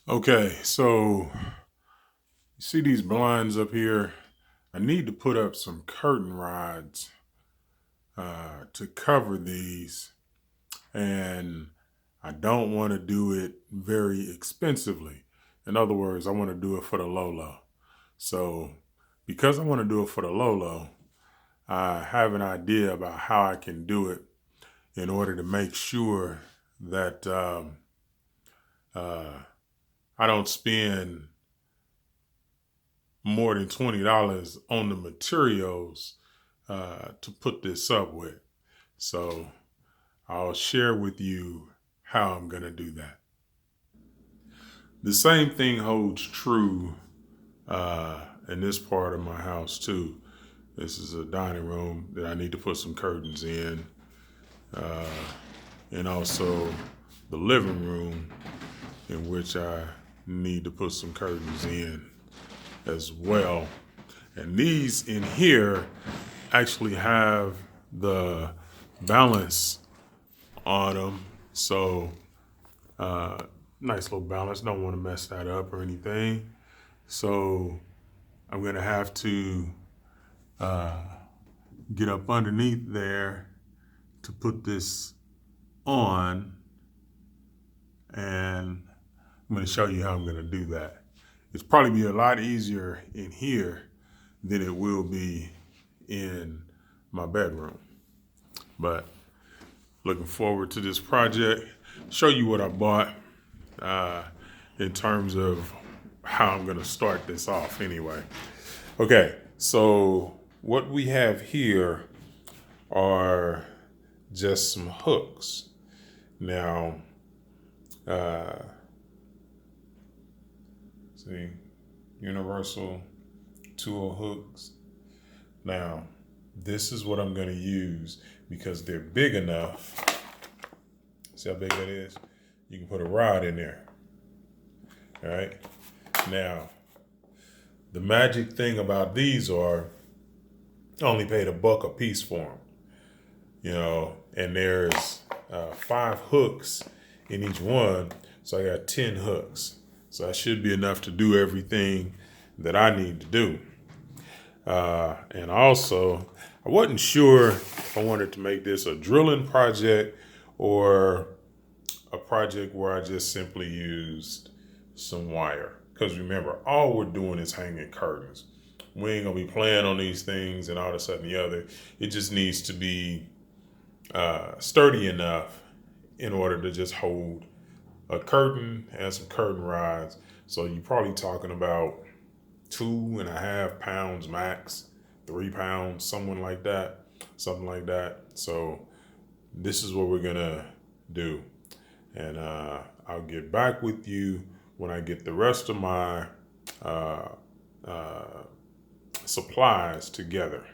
Okay, so you see these blinds up here? I need to put up some curtain rods to cover these, and I don't want to do it very expensively. In other words, I want to do it for the low low. So, because I want to do it for the low low, I have an idea about how I can do it in order to make sure that uh, I don't spend more than $20 on the materials to put this up with. So I'll share with you how I'm going to do that. The same thing holds true in this part of my house too. This is a dining room that I need to put some curtains in, uh, and also the living room in which I need to put some curtains in as well. And these in here actually have the balance on them. So nice little balance. Don't want to mess that up or anything. So I'm going to have to get up underneath there to put this on. And I'm going to show you how I'm going to do that. It's probably be a lot easier in here than it will be in my bedroom. But looking forward to this project. Show you what I bought in terms of how I'm going to start this off anyway. Okay, so what we have here are just some hooks. Now, see, universal tool hooks. Now, this is what I'm going to use because they're big enough. See how big that is? You can put a rod in there. All right. Now, the magic thing about these are I only paid $1 a piece for them, and there's 5 hooks in each one. So I got 10 hooks. So that should be enough to do everything that I need to do. And also, I wasn't sure if I wanted to make this a drilling project or a project where I just simply used some wire. Because remember, all we're doing is hanging curtains. We ain't gonna be playing on these things and all this, that, and the other. It just needs to be sturdy enough in order to just hold a curtain and some curtain rods. So you're probably talking about 2.5 pounds max, 3 pounds, something like that. So this is what we're gonna do. And I'll get back with you when I get the rest of my supplies together.